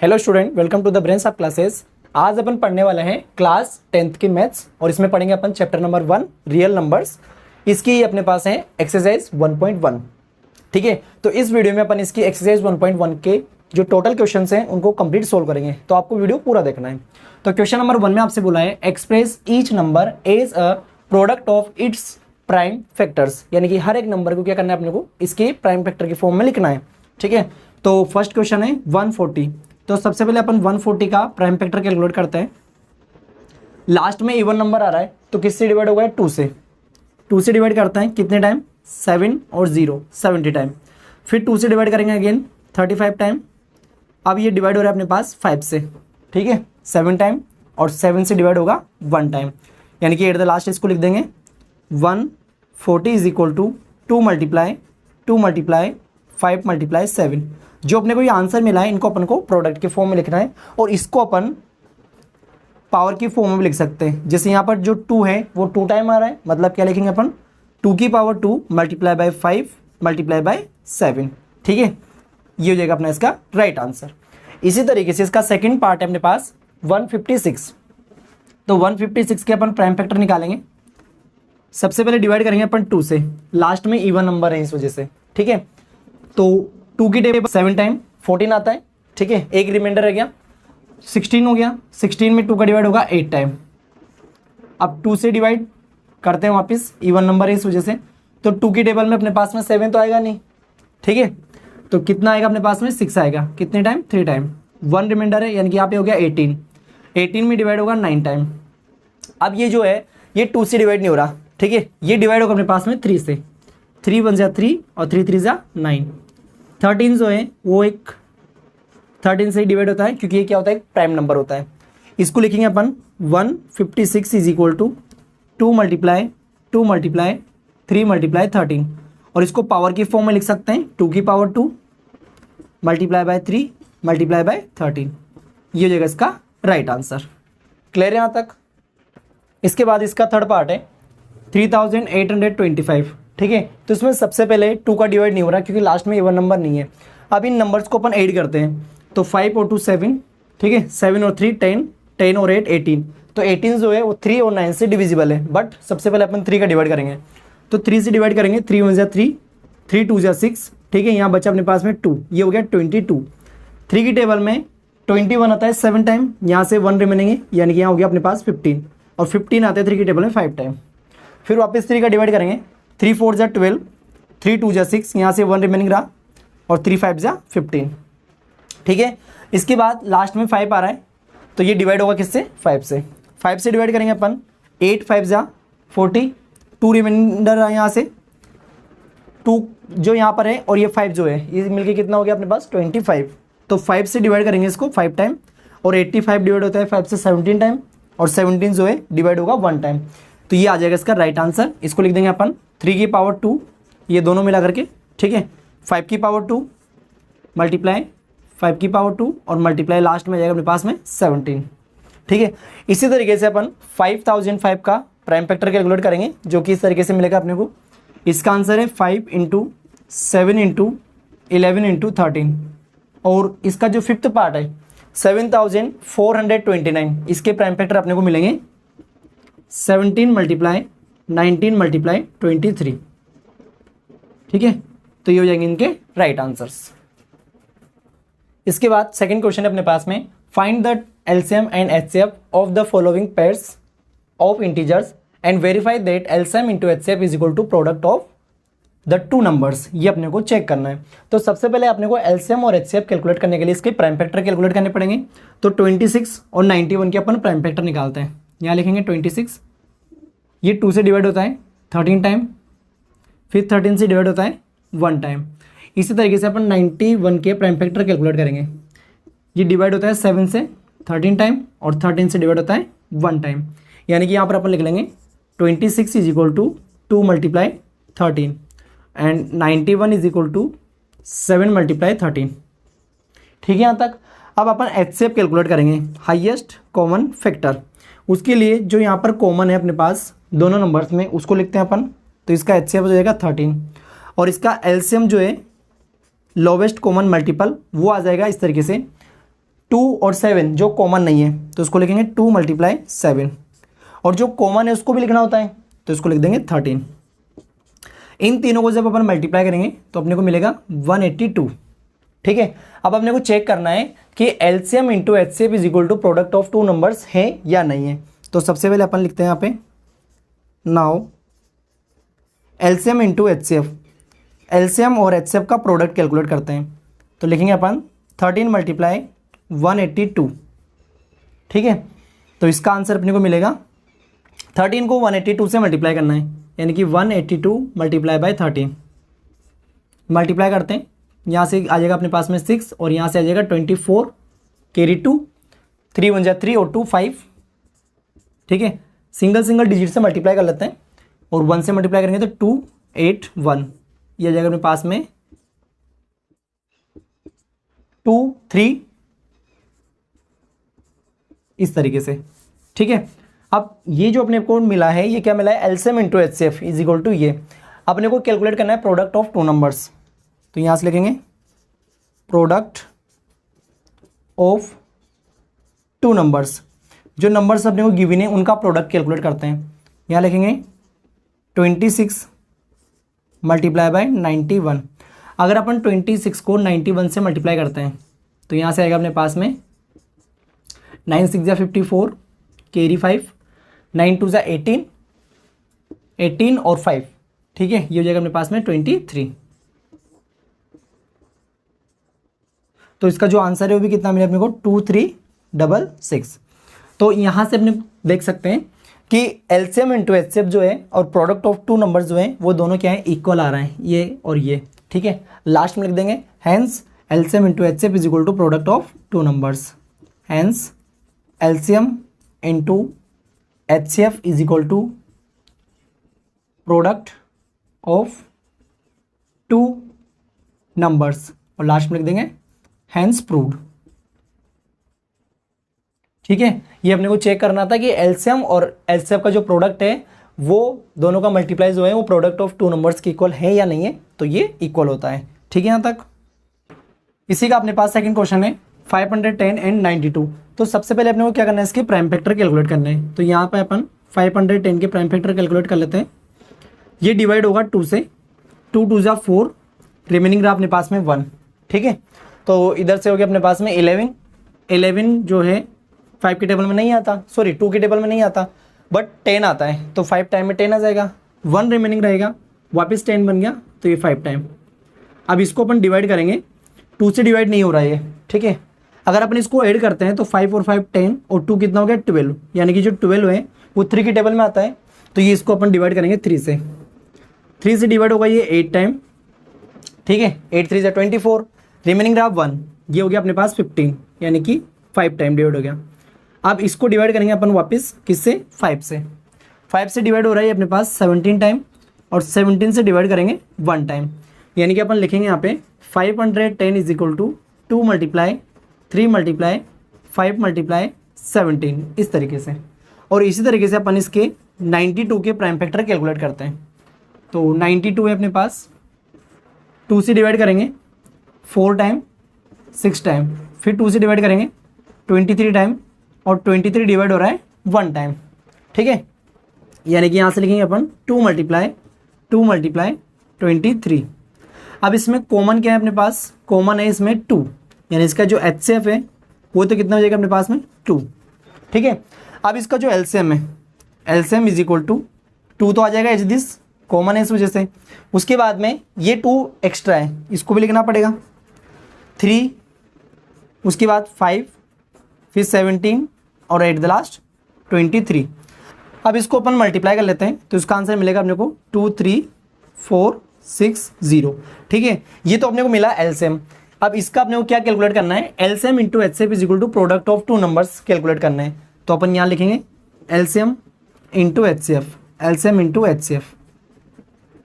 Hello student, welcome to the brains of classes. आज अपन पढ़ने वाले हैं क्लास 10th की मैथ्स और इसमें पढ़ेंगे अपन चैप्टर नंबर 1 रियल नंबर्स। इसकी अपने पास है एक्सरसाइज 1.1। ठीक है, तो इस वीडियो में अपन इसकी एक्सरसाइज 1.1 के जो टोटल क्वेश्चंस हैं उनको कंप्लीट सोल्व करेंगे, तो आपको वीडियो पूरा देखना है। तो क्वेश्चन नंबर 1 में आपसे बोला है express each number as a product of its prime factors, यानी कि हर एक नंबर को क्या करना है अपने को इसके प्राइम फैक्टर के फॉर्म में लिखना है। ठीक है, तो फर्स्ट क्वेश्चन है 140। तो सबसे पहले अपन 140 का प्राइम फैक्टर कैलकुलेट करते हैं। लास्ट में इवन नंबर आ रहा है तो किससे डिवाइड होगा? 2 से। 2 से डिवाइड करते हैं कितने टाइम? 7 और 0 70 टाइम। फिर 2 से डिवाइड करेंगे अगेन 35 टाइम। अब ये डिवाइड हो रहा है अपने पास 5 से। ठीक है, 7 टाइम और 7 से डिवाइड होगा 1 टाइम, यानी कि एट द लास्ट इसको लिख देंगे 140 is equal to 2 multiply 5 multiply 7। जो अपने को ये आंसर मिला है इनको अपन को प्रोडक्ट के फॉर्म में लिखना है और इसको अपन पावर की फॉर्म में भी लिख सकते हैं। जैसे यहाँ पर जो 2 है वो 2 टाइम आ रहा है, मतलब क्या लिखेंगे अपन 2 की power 2 multiply by 5 multiply by 7। ठीक है, ये हो जाएगा अपना इसका राइट आंसर। इसी तरीके से इसका सेकंड पार्ट है अपने पास 156। तो 156 के अपन प्राइम फैक्टर निकालेंगे। सबसे पहले डिवाइड करेंगे अपन 2 से, लास्ट में इवन नंबर है इस वजह से। ठीक है, तो 2 की टेबल 7 टाइम 14 आता है। ठीक है, एक रिमाइंडर रह गया 16 हो गया। 16 में 2 का डिवाइड होगा 8 टाइम। अब 2 से डिवाइड करते हैं वापस, इवन नंबर है इस वजह से। तो 2 की टेबल में अपने पास में 7 तो आएगा नहीं। ठीक है, तो कितना आएगा अपने पास में? 6 आएगा। कितने टाइम? 3 टाइम। 1 रिमाइंडर है, यानी कि यहाँ पे हो गया 18। 18 में डिवाइड होगा 9 टाइम। अब ये जो है ये 2 से डिवाइड नहीं हो रहा। ठीक है, ये डिवाइड होगा अपने पास में 3 से। 3 1 जा 3 और 3 3 जा 9। 13 जो है वो एक 13 से ही डिवाइड होता है, क्योंकि ये क्या होता है? एक प्राइम नंबर होता है। इसको लिखेंगे अपन 156 is equal to 2 multiply 3 multiply 13, और इसको पावर की फॉर्म में लिख सकते हैं 2 की power 2 multiply by 3 multiply by 13। ये हो जाएगा इसका राइट आंसर। क्लियर है यहाँ तक? इसके बाद इसका थर्ड पार्ट है 3825। ठीक है, तो इसमें सबसे पहले 2 का डिवाइड नहीं हो रहा क्योंकि लास्ट में इवन नंबर नहीं है। अब इन नंबर्स को अपन ऐड करते हैं, तो 5 और 2 7। ठीक है, 7 और 3 10, 10 और 8 18। तो 18 जो है वो 3 और 9 से डिविजिबल है, बट सबसे पहले अपन 3 का डिवाइड करेंगे। तो 3 से डिवाइड करेंगे 3 1 जा 3, 3 2 जा 6। ठीक है, यहाँ बचा अपने पास में 2, ये हो गया 22। 3 की टेबल में 21 आता है 7 टाइम, यहाँ से 1 रिमेनिंग है, यानी कि यहाँ हो गया अपने पास 15, और 15 आते हैं 3 की टेबल में 5 टाइम। फिर वापस 3 का डिवाइड करेंगे, 3 4 जा 12, 3 2 जा 6, यहाँ से 1 रिमेनिंग रहा, और 3 5 जा 15। ठीक है, इसके बाद लास्ट में 5 आ रहा है, तो ये डिवाइड होगा किससे? 5 से। 5 से डिवाइड करेंगे अपन 8 5 जा 40, 2 रिमाइंडर है यहाँ से, 2 जो यहाँ पर है और ये 5 जो है, ये मिलके कितना हो गया अपने पास? 25। तो 5 से डिवाइड करेंगे इसको 5 टाइम, और 85 डिवाइड होता है 5 से 17 टाइम, और 17 जो है डिवाइड होगा 1 टाइम। तो ये आ जाएगा इसका राइट आंसर। इसको लिख देंगे अपन 3 की पावर 2, ये दोनों मिला करके। ठीक है, 5 की पावर 2 मल्टीप्लाई 5 की पावर 2 और मल्टीप्लाई लास्ट में जाएगा अपने पास में 17। ठीक है, इसी तरीके से अपन 5005 का प्राइम फैक्टर कैलकुलेट करेंगे, जो कि इस तरीके से मिलेगा अपने को। इसका आंसर है 5 × 7 × 11 × 13, और इसका जो फिफ्थ पार्ट है 7429, इसके प्राइम फैक्टर अपने को मिलेंगे 17 मल्टीप्लाई 19 मल्टीप्लाई 23। ठीक है, तो ये हो जाएंगे इनके राइट आंसर्स। इसके बाद सेकंड क्वेश्चन है अपने पास में, find the LCM and HCF of the following pairs of integers and verify that LCM into HCF is equal to product of the 2 numbers. ये अपने को चेक करना है। तो सबसे पहले अपने को एलसीएम और एचसीएफ कैलकुलेट करने के लिए इसके प्राइम फैक्टर कैलकुलेट करने पड़ेंगे। तो 26 और 91 के अपन प्राइम फैक्टर निकालते हैं। यहाँ लिखेंगे 26, ये 2 से डिवाइड होता है 13 टाइम, फिर 13 से डिवाइड होता है 1 टाइम। इसी तरीके से अपन 91 के प्राइम फैक्टर कैलकुलेट करेंगे। ये डिवाइड होता है 7 से 13 टाइम, और 13 से डिवाइड होता है 1 टाइम, यानी कि यहाँ पर अपन लिख लेंगे 26 is equal to 2 multiply 13 and 91 is equal to 7 multiply 13। ठीक है यहाँ तक। अब अपन एचसीएफ कैलकुलेट करेंगे, हाईएस्ट कॉमन फैक्टर। उसके लिए जो यहाँ पर कॉमन है अपने पास दोनों नंबर्स में, उसको लिखते हैं अपन। तो इसका एचसीएफ हो जाएगा 13, और इसका एलसीएम जो है लोवेस्ट कॉमन मल्टीपल वो आ जाएगा इस तरीके से 2 और 7 जो कॉमन नहीं है तो उसको लिखेंगे 2 × 7, और जो कॉमन है उसको भी लिखना होता है तो इसको लिख देंगे 13। इन तीनों को जब अपन मल्टीप्लाई करेंगे तो अपने को मिलेगा 182। ठीक है, अब अपने को चेक करना है कि LCM into HCF is equal to product of two numbers है या नहीं है। तो सबसे पहले अपन लिखते हैं यहाँ पे now LCM into HCF, LCM और एचसीएफ का प्रोडक्ट कैलकुलेट करते हैं। तो लिखेंगे अपन 13 × 182। ठीक है, तो इसका आंसर अपने को मिलेगा 13 को 182 से मल्टीप्लाई करना है, यानी कि 182 × 13 मल्टीप्लाई करते हैं। यहाँ से आ जाएगा अपने पास में 6 और यहाँ से आ जाएगा 24 कैरी 2, 3 1 जा 3 और 2 5। ठीक है, सिंगल डिजिट से मल्टीप्लाई कर लेते हैं और 1 से मल्टीप्लाई करेंगे तो 281, ये आ जाएगा अपने पास में 2 3 इस तरीके से। ठीक है, अब ये जो अपने को मिला है ये क्या मिला है, LCM into HCF is equal to ये अपने को कैलकुलेट करना है प्रोडक्ट ऑफ टू नंबर्स। तो यहाँ से लिखेंगे प्रोडक्ट ऑफ टू नंबर्स, जो नंबर्स अपने को गिवन है उनका प्रोडक्ट कैलकुलेट करते हैं। यहाँ लिखेंगे 26 × 91। अगर अपन 26 को 91 से मल्टीप्लाई करते हैं तो यहाँ से आएगा अपने पास में 9 6 जा 54 कैरी 5, 9 2 जा 18, 18 और 5। ठीक है, ये हो जाएगा अपने पास में 23। तो इसका जो आंसर है वो भी कितना मिला अपने को 2366। तो यहाँ से अपने देख सकते हैं कि एलसीएम इंटू एचसीएफ जो है और प्रोडक्ट ऑफ टू नंबर्स जो है वो दोनों क्या है, इक्वल आ रहे हैं, ये और ये। ठीक है, लास्ट में लिख देंगे hence LCM into HCF is equal to product of two numbers. Hence LCM into HCF is equal to product of two numbers, और लास्ट में लिख देंगे हैंस प्रूव्ड। ठीक है, ये अपने को चेक करना था कि एलसीएम और एचसीएफ का जो प्रोडक्ट है वो दोनों का मल्टीप्लाई जो है वो प्रोडक्ट ऑफ टू नंबर्स के इक्वल है या नहीं है, तो ये इक्वल होता है। ठीक है, यहाँ तक। इसी का अपने पास सेकंड क्वेश्चन है 510 एंड 92। तो सबसे पहले अपने को क्या करना है, इसके प्राइम फैक्टर कैलकुलेट करने हैं। तो यहाँ पे अपन 510 के प्राइम फैक्टर कैलकुलेट कर लेते हैं। ये डिवाइड होगा 2 से, 2 2 जा 4, रिमेनिंग रहा अपने पास में 1। ठीक है, तो इधर से हो गया अपने पास में 11। 11 जो है 5 के टेबल में नहीं आता, सॉरी 2 के टेबल में नहीं आता, बट 10 आता है, तो 5 टाइम में 10 आ जाएगा, 1 रिमेनिंग रहेगा, वापस 10 बन गया, तो ये 5 टाइम। अब इसको अपन डिवाइड करेंगे, 2 से डिवाइड नहीं हो रहा है ये। ठीक है, अगर अपन इसको ऐड करते हैं तो 5 और 5 10 और 2 कितना हो गया 12, यानी कि जो 12 है वो 3 के टेबल में आता है, तो ये इसको अपन डिवाइड करेंगे 3 से। 3 से डिवाइड होगा ये 8 टाइम। ठीक है, 8 3 24, रिमेनिंग रहा 1, ये हो गया अपने पास 15, यानी कि 5 टाइम डिवाइड हो गया। अब इसको डिवाइड करेंगे अपन वापस किससे, 5 से। 5 से डिवाइड हो रहा है अपने पास 17 टाइम, और 17 से डिवाइड करेंगे 1 टाइम, यानी कि अपन लिखेंगे यहाँ पे 510 इज इक्वल टू 2 × 3 × 5 × 17, इस तरीके से। और इसी तरीके से अपन इसके 92 के प्राइम फैक्टर कैलकुलेट करते हैं। तो 92 है अपने पास, 2 से डिवाइड करेंगे 4 टाइम, 6 टाइम, फिर 2 से डिवाइड करेंगे 23 टाइम, और 23 डिवाइड हो रहा है 1 टाइम। ठीक है, यानी कि यहाँ से लिखेंगे अपन 2 × 23। अब इसमें कॉमन क्या है अपने पास, कॉमन है इसमें 2, यानी इसका जो एचसीएफ है वो तो कितना हो जाएगा अपने पास में 2। ठीक है, अब इसका जो एलसीएम है, एलसीएम इज इक्वल टू 2 तो आ जाएगा एज दिस, कॉमन है इस वजह से। उसके बाद में ये 2 एक्स्ट्रा है, इसको भी लिखना पड़ेगा, 3, उसके बाद 5, फिर 17 और एट द लास्ट 23। अब इसको अपन मल्टीप्लाई कर लेते हैं तो इसका आंसर मिलेगा अपने को 23460। ठीक है, ये तो अपने को मिला एलसीएम। अब इसका अपने को क्या कैलकुलेट करना है, LCM into HCF is equal to product of two numbers calculate करना है। तो अपन यहाँ लिखेंगे LCM into HCF, LCM into HCF.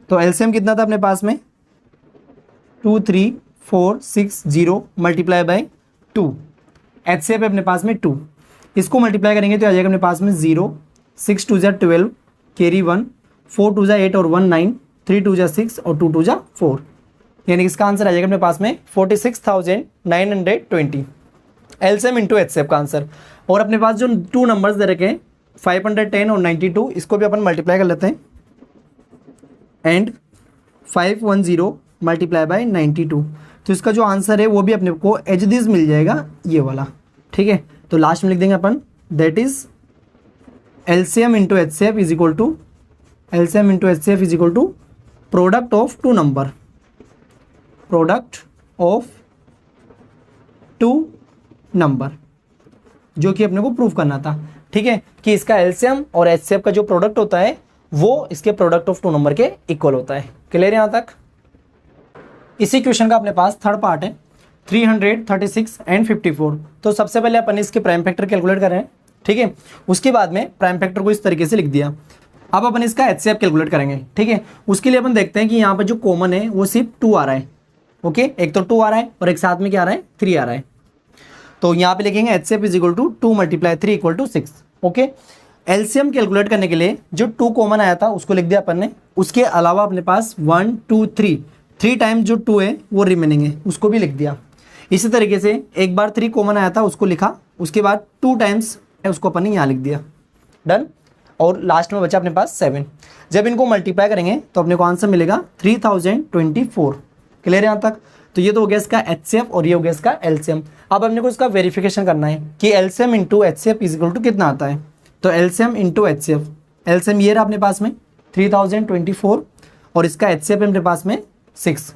तो एलसीएम कितना था अपने पास में 23460 मल्टीप्लाई बाय 2, एचसीएफ है अपने पास में 2, इसको मल्टीप्लाई करेंगे तो आ जाएगा अपने पास में 0, 6 2 जा 12, कैरी 1, 4 2 जा 8 और 1 9, 3 2 जा 6 और 2 2 जा 4, यानी कि इसका आंसर आ जाएगा अपने पास में 46,920। एलसीएम इंटू एचसीएफ का आंसर। और अपने पास जो 2 नंबर्स दे रखे हैं 510 और 92, इसको भी अपन मल्टीप्लाई कर लेते हैं। एंड 510 मल्टीप्लाई बाय 92, तो इसका जो आंसर है वो भी अपने को एज दिस मिल जाएगा, ये वाला। ठीक है, तो लास्ट में लिख देंगे अपन that is LCM into HCF is equal to LCM into HCF is equal to product of 2 number, product of 2 number, जो कि अपने को प्रूव करना था। ठीक है, कि इसका एलसीएम और एचसीएफ का जो प्रोडक्ट होता है वो इसके प्रोडक्ट ऑफ 2 नंबर के इक्वल होता है। क्लियर है यहाँ तक? इसी क्वेश्चन का अपने पास थर्ड पार्ट है 336 एंड 54। तो सबसे पहले अपन इसके प्राइम फैक्टर कैलकुलेट कर रहे हैं। ठीक है, उसके बाद में प्राइम फैक्टर को इस तरीके से लिख दिया। अब अपन इसका एचसीएफ कैलकुलेट करेंगे। ठीक है, उसके लिए अपन देखते हैं कि यहाँ पर जो कॉमन है वो सिर्फ 2 आ रहा है। ओके, एक तो 2 आ रहा है और एक साथ में क्या आ रहा है, 3 आ रहा है। तो यहाँ पे लिखेंगे HCF is equal to 2 × 3 = 6। Okay, LCM calculate करने के लिए जो 2 कॉमन आया था उसको लिख दिया अपन ने। उसके अलावा अपने पास 1 2 3 टाइम जो 2 है वो रिमेनिंग है, उसको भी लिख दिया। इसी तरीके से एक बार 3 कॉमन आया था उसको लिखा, उसके बाद 2 टाइम्स उसको अपन ने यहाँ लिख दिया। डन। और लास्ट में बचा अपने पास 7। जब इनको मल्टीप्लाई करेंगे तो अपने को आंसर मिलेगा 3024। क्लियर है यहाँ तक? तो ये तो हो गया इसका एचसीएफ और ये हो गया इसका एलसीएम। अब अपने को इसका वेरिफिकेशन करना है कि LCM into HCF is equal to कितना आता है। तो एलसीएम इंटू एचसीएफ, एलसीएम ये रहा अपने पास में 3024 और इसका एचसीएफ अपने पास में 6।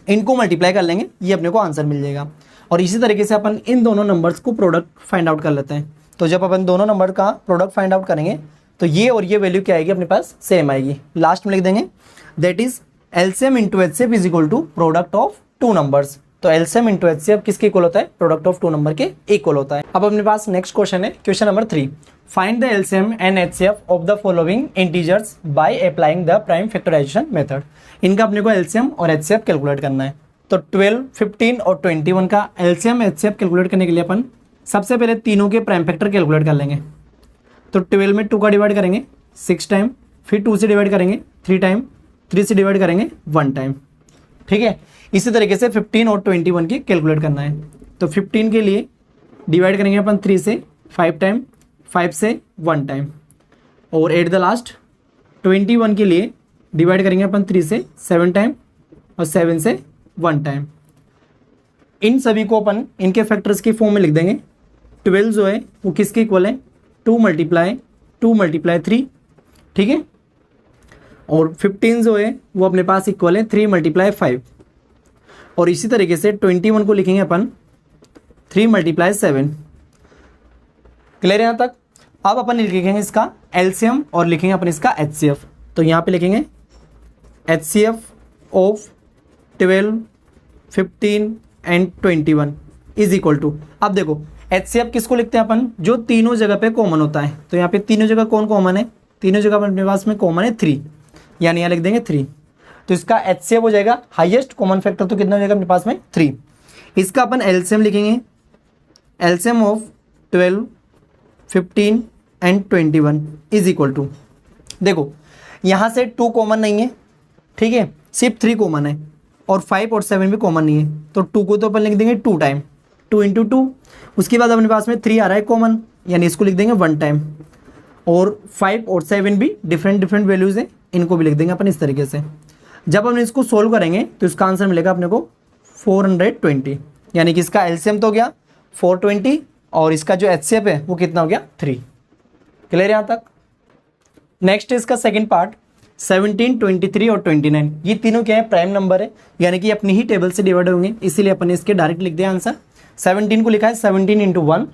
इनको मल्टीप्लाई कर लेंगे, ये अपने को आंसर मिल जाएगा। और इसी तरीके से अपन इन दोनों नंबर्स को प्रोडक्ट फाइंड आउट कर लेते हैं। तो जब अपन दोनों नंबर का प्रोडक्ट फाइंड आउट करेंगे तो ये और ये वैल्यू क्या आएगी अपने पास, सेम आएगी। लास्ट में लिख देंगे that is LCM into HCF is equal to product of 2 numbers. तो एलसीएम इंटू एचसीएफ किसके इक्वल होता है, प्रोडक्ट ऑफ 2 नंबर के इक्वल होता है। अब अपने पास नेक्स्ट क्वेश्चन है, question number 3। Find the LCM and HCF of the following integers by applying the prime factorization method. इनका अपने को एलसीएम और एचसीएफ कैलकुलेट करना है। तो 12, 15 और 21 का एलसीएम एचसीएफ कैलकुलेट करने के लिए अपन सबसे पहले तीनों के प्राइम फैक्टर कैलकुलेट कर लेंगे। तो 12 में 2 का डिवाइड करेंगे 6 टाइम, फिर 2 से डिवाइड करेंगे 3 टाइम, 3 से डिवाइड करेंगे 1 टाइम। ठीक है, इसी तरीके से 15 और 21 की कैलकुलेट करना है। तो 15 के लिए डिवाइड करेंगे अपन 3 से 5 टाइम, 5 से 1 टाइम, और एट द लास्ट 21 के लिए डिवाइड करेंगे अपन 3 से 7 टाइम और 7 से 1 टाइम। इन सभी को अपन इनके फैक्टर्स की फॉर्म में लिख देंगे। 12 जो है वो किसके इक्वल है, 2 × 3। ठीक है, और 15 जो है वो अपने पास इक्वल है 3 × 5। और इसी तरीके से 21 को लिखेंगे अपन 3 × 7। क्लियर है यहाँ तक? अब अपन लिखेंगे इसका एलसीएम और लिखेंगे अपन इसका एचसीएफ। तो यहाँ पे लिखेंगे HCF of 12, 15 and 21 is equal to. अब देखो एचसीएफ किसको लिखते हैं अपन, जो तीनों जगह पे कॉमन होता है। तो यहाँ पे तीनों जगह कौन कॉमन है, तीनों जगह अपने पास में कॉमन है 3, यानी यहाँ लिख देंगे 3। तो इसका एचसीएफ हो जाएगा हाईएस्ट कॉमन फैक्टर, तो कितना हो जाएगा अपने पास में 3। इसका अपन एलसीएम लिखेंगे, LCM of 12, 15 and 21 is equal to. देखो यहाँ से 2 कॉमन नहीं है, ठीक है, सिर्फ 3 कॉमन है और 5 और 7 भी कॉमन नहीं है। तो 2 को तो अपन लिख देंगे 2 टाइम, 2 × 2। उसके बाद अपने पास में 3 आ रहा है कॉमन, यानी इसको लिख देंगे 1 टाइम। और 5 और 7 भी डिफरेंट वैल्यूज़ हैं, इनको भी लिख देंगे अपन इस तरीके से। जब हम इसको सोल्व करेंगे तो इसका आंसर मिलेगा अपने को 420, यानी कि इसका एलसीएम तो हो गया 420 और इसका जो एचसीएफ है वो कितना हो गया 3। क्लियर यहाँ तक? नेक्स्ट इसका सेकंड पार्ट 17, 23 और 29, ये तीनों क्या है, प्राइम नंबर है, यानी कि अपनी ही टेबल से डिवाइड होंगे, इसीलिए अपन इसके डायरेक्ट लिख दिया आंसर। 17 को लिखा है 17 × 1,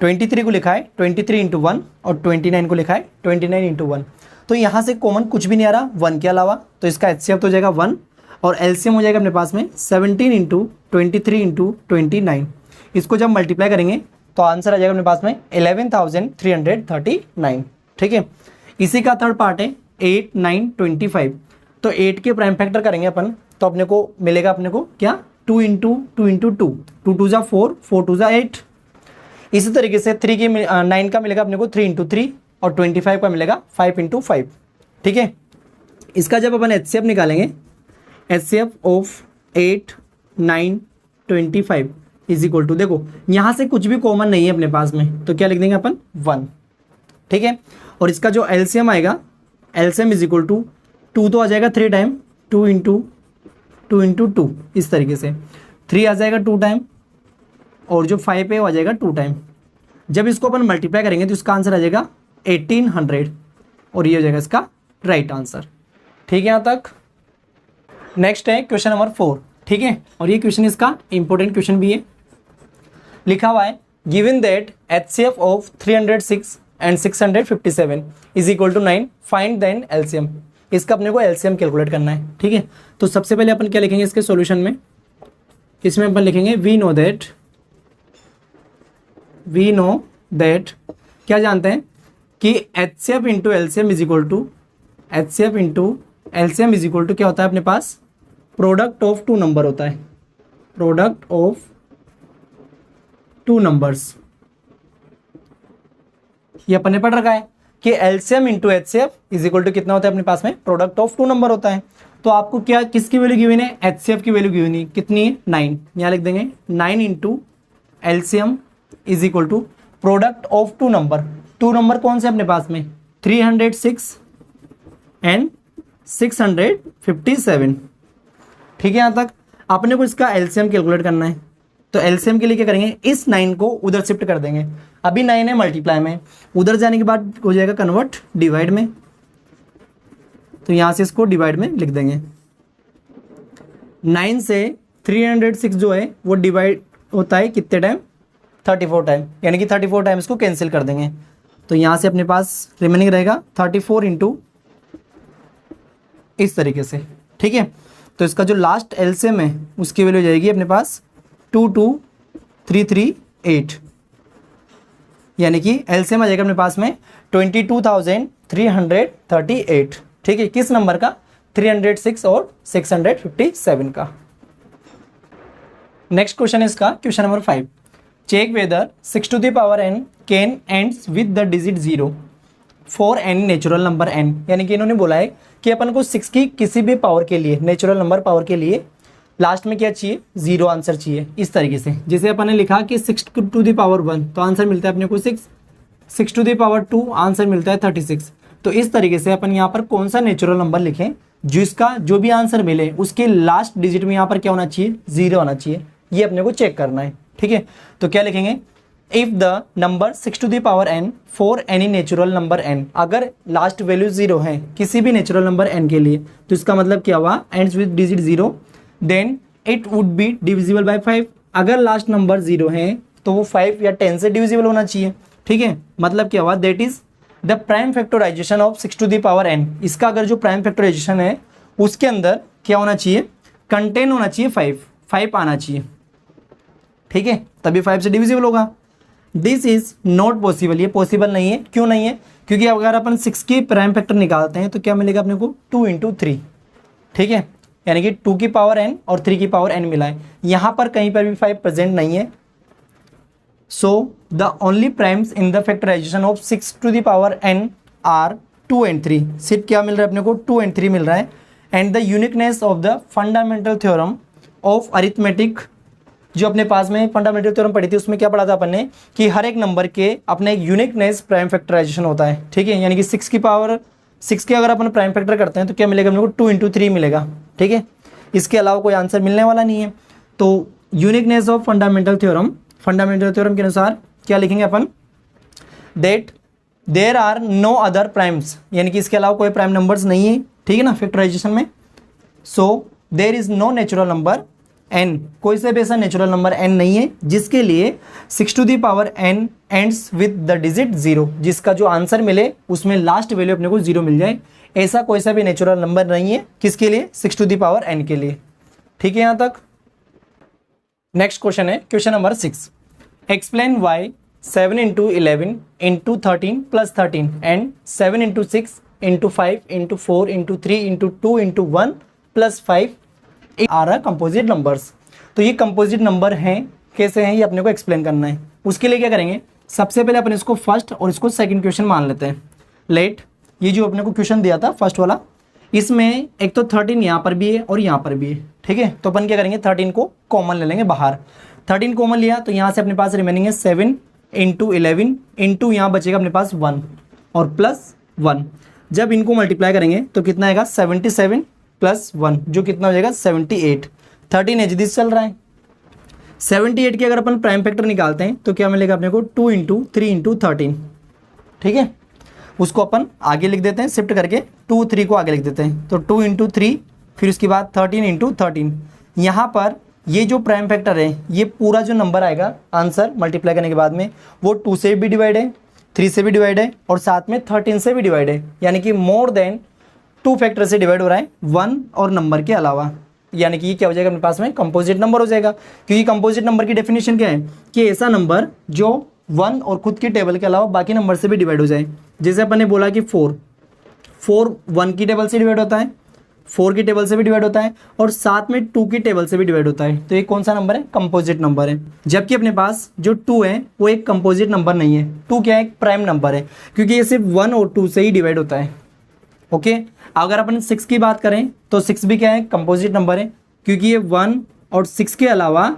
23 को लिखा है 23 × 1 और 29 को लिखा है 29 × 1। तो यहाँ से कॉमन कुछ भी नहीं आ रहा 1 के अलावा, तो इसका एचसीएफ तो हो जाएगा 1 और एलसीएम हो जाएगा अपने पास में 17 × 23 × 29। इसको जब मल्टीप्लाई करेंगे तो आंसर आ जाएगा अपने पास में 11,339। ठीक है, इसी का थर्ड पार्ट है 8, 9, 25। तो 8 के प्राइम फैक्टर करेंगे अपन, तो अपने को मिलेगा अपने को क्या, 2 × 2 × 2, 2 × 2 = 4, 4 × 2 = 8। इसी तरीके से 9 का मिलेगा अपने को 3 × 3 और 25 का मिलेगा 5 × 5। ठीक है, इसका जब अपन एचसीएफ निकालेंगे, HCF of 8, 9, 25, is equal to, देखो यहाँ से कुछ भी कॉमन नहीं है अपने पास में, तो क्या लिख देंगे अपन 1, ठीक है। और इसका जो एलसीएम आएगा, एलसीएम इज इक्वल टू 2 तो आ जाएगा 3 टाइम, 2 इंटू 2 इस तरीके से, 3 आ जाएगा 2 टाइम, और जो 5 है वो आ जाएगा 2 टाइम। जब इसको अपन मल्टीप्लाई करेंगे तो इसका आंसर आ जाएगा 1800, और ये हो जाएगा इसका राइट आंसर, ठीक है यहाँ तक। नेक्स्ट है क्वेश्चन नंबर 4, ठीक है, और ये क्वेश्चन इसका इंपॉर्टेंट क्वेश्चन भी है। लिखा हुआ है given that HCF of 306 and 657 is equal to 9, find then LCM। इसका अपने को LCM कैलकुलेट करना है, ठीक है। तो सबसे पहले अपन क्या लिखेंगे इसके सॉल्यूशन में, इसमें अपन लिखेंगे वी नो दैट क्या जानते हैं कि HCF into LCM is equal to, HCF into LCM is equal to क्या होता है अपने पास, प्रोडक्ट ऑफ 2 नंबर होता है, प्रोडक्ट ऑफ 2 नंबर्स। ये अपन ने पढ़ रखा है कि LCM into HCF is equal to कितना होता है अपने पास में, प्रोडक्ट ऑफ 2 नंबर होता है। तो आपको क्या, किसकी वैल्यू गिवन है, HCF की वैल्यू गिवन है, कितनी है 9, यहाँ लिख देंगे 9 into LCM is equal to product of 2 number. 2 number कौन से अपने पास में, 306 एंड 657, ठीक है। यहाँ तक अपने को इसका LCM कैलकुलेट करना है, तो LCM के लिए क्या करेंगे, इस 9 को उधर शिफ्ट कर देंगे। अभी 9 है मल्टीप्लाई में, उधर जाने के बाद हो जाएगा कन्वर्ट डिवाइड में, तो यहाँ से इसको डिवाइड में लिख देंगे। 9 से 306 जो है वो डिवाइड होता है कितने टाइम, 34 टाइम, यानी कि 34 टाइम इसको कैंसिल कर देंगे। तो यहाँ से अपने पास रिमेनिंग रहेगा 34 इंटू इस तरीके से, ठीक है। तो इसका जो लास्ट LCM है उसकी वैल्यू हो जाएगी अपने पास 22338, यानी कि LCM आ जाएगा अपने पास में 22,338, ठीक है। किस नंबर का, 306 और 657 का। नेक्स्ट क्वेश्चन है इसका question number 5, check whether 6 to the power n can ends with the digit 0 for any natural number n, यानी कि इन्होंने बोला है कि अपन को 6 की किसी भी पावर के लिए, नेचुरल नंबर पावर के लिए लास्ट में क्या चाहिए, 0 आंसर चाहिए। इस तरीके से जैसे अपन ने लिखा कि 6 टू द पावर 1 तो आंसर मिलता है अपने को 6, 6 टू द पावर 2 आंसर मिलता है 36। तो इस तरीके से अपन यहाँ पर कौन सा नेचुरल नंबर लिखें जिसका जो भी आंसर मिले उसके लास्ट डिजिट में यहाँ पर क्या होना चाहिए, 0 होना चाहिए। ये अपने को चेक करना है, ठीक है। तो क्या लिखेंगे, if the number 6 to the power n for any natural number n, अगर लास्ट वैल्यू 0 है किसी भी नेचुरल नंबर n के लिए, तो इसका मतलब क्या हुआ, ends with digit 0, then it would be divisible by 5। अगर लास्ट नंबर 0 है तो वो 5 या 10 से डिविजिबल होना चाहिए, ठीक है। मतलब क्या हुआ, that is the prime factorization of 6 to the power n। इसका अगर जो प्राइम फैक्टराइजेशन है उसके अंदर क्या होना चाहिए, कंटेन होना चाहिए 5 आना चाहिए, ठीक है, तभी 5 से डिविजिबल होगा। दिस इज नॉट पॉसिबल, ये पॉसिबल नहीं है। क्यों नहीं है, क्योंकि अगर अपन 6 की प्राइम फैक्टर निकालते हैं तो क्या मिलेगा अपने को, 2 इंटू 3, ठीक है, यानी कि 2 की पावर n और 3 की पावर n मिला है। यहाँ पर कहीं पर भी 5 प्रेजेंट नहीं है। So the only primes in the factorization of 6 to the power n are 2 and 3। सिर्फ क्या मिल रहा है अपने को, 2 एंड 3 मिल रहा है। And the uniqueness of the fundamental theorem of arithmetic, जो अपने पास में फंडामेंटल थ्योरम पढ़ी थी उसमें क्या पढ़ा था अपन ने कि हर एक नंबर के अपने एक यूनिकनेस प्राइम फैक्टराइजेशन होता है, ठीक है। यानी कि 6 की पावर 6 के अगर अपन प्राइम फैक्टर करते हैं तो क्या मिलेगा अपने को, 2 इंटू 3 मिलेगा, ठीक है। इसके अलावा कोई आंसर मिलने वाला नहीं है। तो uniqueness of fundamental theorem, fundamental theorem के अनुसार क्या लिखेंगे अपन, that there are no other primes, यानी कि इसके अलावा कोई प्राइम नंबर्स नहीं है, ठीक है ना, फैक्टराइजेशन में। So there is no natural number n, कोई से भी ऐसा नेचुरल नंबर n नहीं है जिसके लिए 6 to the power n ends with the digit 0, जिसका जो आंसर मिले उसमें लास्ट वैल्यू अपने को 0 मिल जाए। ऐसा कोई सा भी नेचुरल नंबर नहीं है, किसके लिए, 6 टू दी पावर n के लिए, ठीक है यहाँ तक। नेक्स्ट क्वेश्चन है question number 6, explain why 7 into 11 into 13 plus 13 and 7 into 6 into 5 into 4 into 3 into 2 into 1 plus 5 are are composite numbers. तो ये कंपोजिट नंबर हैं, कैसे हैं ये अपने को एक्सप्लेन करना है। उसके लिए क्या करेंगे, सबसे पहले अपन इसको फर्स्ट और इसको सेकंड क्वेश्चन मान लेते हैं। लेट, ये जो अपने को क्वेश्चन दिया था फर्स्ट वाला, इसमें एक तो 13 यहाँ पर भी है और यहाँ पर भी है, ठीक है। तो अपन क्या करेंगे, 13 को कॉमन ले लेंगे बाहर। 13 कॉमन लिया तो यहाँ से अपने पास रिमेनिंग है 7 इंटू 11 इंटू यहाँ बचेगा अपने पास 1 और प्लस 1। जब इनको मल्टीप्लाई करेंगे तो कितना आएगा 77 प्लस 1 जो कितना हो जाएगा 78। 13 एजदीस चल रहा है। 78 की अगर अपन प्राइम फैक्टर निकालते हैं तो क्या मिलेगा अपने को 2 इंटू 3 इंटू 13। ठीक है, उसको अपन आगे लिख देते हैं, शिफ्ट करके 2 3 को आगे लिख देते हैं तो 2 इंटू 3 फिर उसके बाद 13 इंटू 13। यहाँ पर ये जो प्राइम फैक्टर है ये पूरा जो नंबर आएगा आंसर मल्टीप्लाई करने के बाद में वो 2 से भी डिवाइड है, 3 से भी डिवाइड है और साथ में 13 से भी डिवाइड है, यानी कि मोर देन 2 फैक्टर से डिवाइड हो रहा है 1 और नंबर के अलावा। यानी कि ये क्या हो जाएगा अपने पास में कंपोजिट नंबर हो जाएगा, क्योंकि कंपोजिट नंबर की डेफिनेशन क्या है कि ऐसा नंबर जो 1 और खुद की टेबल के अलावा बाकी नंबर से भी डिवाइड हो जाए। जैसे अपन ने बोला कि 4 1 की टेबल से डिवाइड होता है, 4 की टेबल से भी डिवाइड होता है और साथ में 2 की टेबल से भी डिवाइड होता है। तो ये कौन सा नंबर है? कंपोजिट नंबर है। जबकि अपने पास जो 2 है वो एक कंपोजिट नंबर नहीं है, 2 क्या है? एक प्राइम नंबर है, क्योंकि ये सिर्फ 1 और 2 से ही डिवाइड होता है। ओके, अगर अपन 6 की बात करें तो 6 भी क्या है? कंपोजिट नंबर है, क्योंकि ये 1 और 6 के अलावा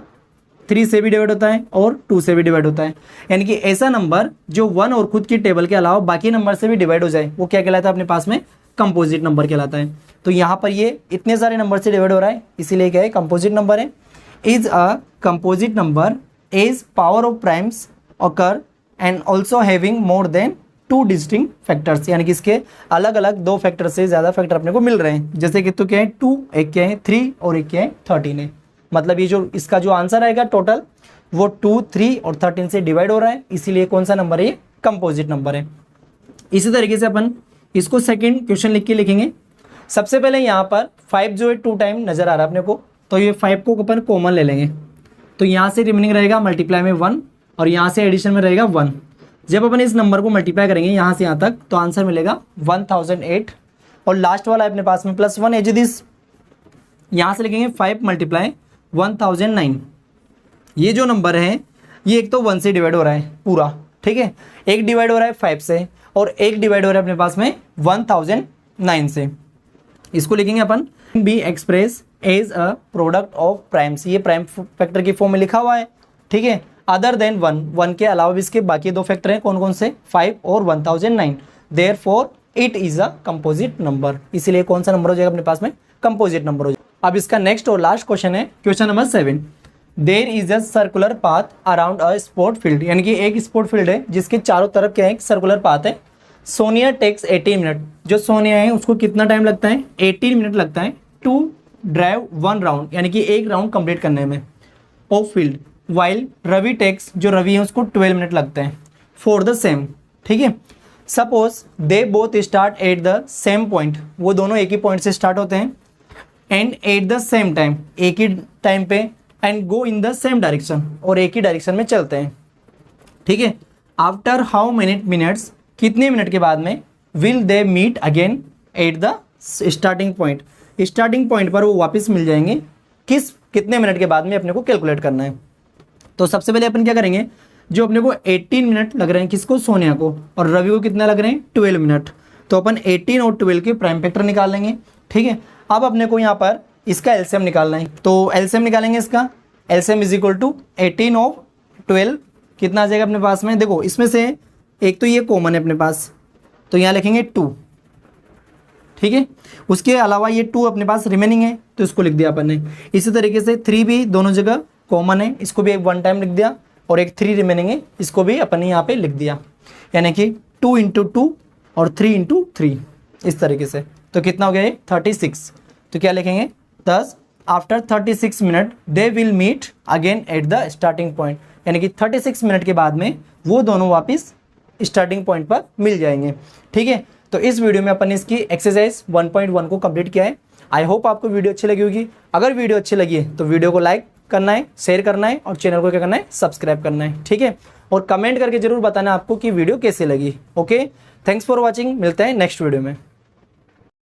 3 से भी डिवाइड होता है और 2 से भी डिवाइड होता है। यानी कि ऐसा नंबर जो 1 और खुद की टेबल के अलावा बाकी नंबर से भी डिवाइड हो जाए वो क्या कहलाता है अपने पास में? कंपोजिट नंबर कहलाता है। तो यहाँ पर ये इतने सारे नंबर से डिवाइड हो रहा है, इसीलिए क्या है? कंपोजिट नंबर है। Is a composite number is power of primes occur and also having more than 2 distinct factors, यानी कि इसके अलग अलग 2 फैक्टर से ज़्यादा फैक्टर अपने को मिल रहे हैं। जैसे कि तो क्या है? 2, एक क्या है? 3 और एक क्या है? 13 है। मतलब ये जो इसका जो आंसर आएगा टोटल वो 2, 3 और 13 से डिवाइड हो रहा है, इसीलिए कौन सा नंबर है? ये कंपोजिट नंबर है। इसी तरीके से अपन इसको सेकंड क्वेश्चन लिख के लिखेंगे। सबसे पहले यहाँ पर 5 जो है 2 टाइम नजर आ रहा है अपने को, तो ये 5 को अपन कॉमन ले लेंगे तो यहाँ से रिमेनिंग रहेगा मल्टीप्लाई में 1 और यहाँ से एडिशन में रहेगा 1। जब अपन इस नंबर को मल्टीप्लाई करेंगे यहाँ से यहाँ तक तो आंसर मिलेगा 1008 और लास्ट वाला है अपने पास में प्लस 1 एज दिस। यहाँ से लिखेंगे 5 मल्टीप्लाई 1009। ये जो नंबर है ये एक तो 1 से डिवाइड हो रहा है पूरा, ठीक है, एक डिवाइड हो रहा है 5 से और एक डिवाइड हो रहा है अपने पास में 1009 से। इसको लिखेंगे अपन be express as a product of primes. ये प्राइम फैक्टर की फॉर्म में लिखा हुआ है, ठीक है। अदर देन 1 के अलावा भी इसके बाकी 2 फैक्टर हैं, कौन कौन से? 5 और 1009। Therefore it is a composite number, इसीलिए कौन सा नंबर हो जाएगा अपने पास में? कंपोजिट नंबर हो जाएगा। अब इसका नेक्स्ट और लास्ट क्वेश्चन है question number 7। There is a circular path around a sport field, यानी कि एक स्पोर्ट फील्ड है जिसके चारों तरफ क्या है? एक सर्कुलर पाथ है। Sonia takes 18 minute. जो सोनिया है उसको कितना टाइम लगता है? 18 मिनट लगता है टू ड्राइव 1 राउंड, यानी कि एक राउंड कंप्लीट करने में of field. While Ravi takes, जो रवि है उसको 12 मिनट लगते हैं फॉर द सेम, ठीक है। Suppose they both start at the same point, वो दोनों एक ही पॉइंट से स्टार्ट होते हैं, and at the same time, एक ही टाइम पे, and go in the same direction, और एक ही डायरेक्शन में चलते हैं, ठीक है। आफ्टर हाउ मेनी मिनट्स, कितने मिनट के बाद में, will they meet again at the starting point, starting point पर वो वापस मिल जाएंगे, कितने मिनट के बाद में अपने को कैलकुलेट करना है। तो सबसे पहले अपन क्या करेंगे, जो अपने को 18 मिनट लग रहे हैं किसको? सोनिया को, और रवि को कितना लग रहे हैं? 12 मिनट। तो अपन 18 और 12 के प्राइम फैक्टर निकाल लेंगे, ठीक है। अब अपने को यहाँ पर इसका एलसीएम निकालना है, तो एलसीएम निकालेंगे इसका। एलसीएम इज इक्वल टू 18 और 12 कितना आ जाएगा अपने पास में? देखो इसमें से एक तो ये कॉमन है अपने पास, तो यहाँ लिखेंगे 2, ठीक है। उसके अलावा ये 2 अपने पास रिमेनिंग है तो इसको लिख दिया अपन ने। इसी तरीके से 3 भी दोनों जगह कॉमन है, इसको भी एक 1 टाइम लिख दिया, और एक 3 रिमेनिंग है, इसको भी अपन ने यहाँ पे लिख दिया। यानी कि 2 इंटू 2 और 3 इंटू 3, इस तरीके से। तो कितना हो गया ये? 36। तो क्या लिखेंगे? Thus after 36 minute they will meet again at the starting point, यानी कि 36 मिनट के बाद में वो दोनों वापस स्टार्टिंग पॉइंट पर मिल जाएंगे, ठीक है। तो इस वीडियो में अपन इसकी एक्सरसाइज 1.1 को कंप्लीट किया है। आई होप आपको वीडियो अच्छी लगी होगी। अगर वीडियो अच्छी लगी है तो वीडियो को लाइक करना है, शेयर करना है, और चैनल को क्या करना है? सब्सक्राइब करना है, ठीक है। और कमेंट करके जरूर बताना आपको कि वीडियो कैसे लगी। ओके, थैंक्स फॉर वॉचिंग, मिलते हैं नेक्स्ट वीडियो में।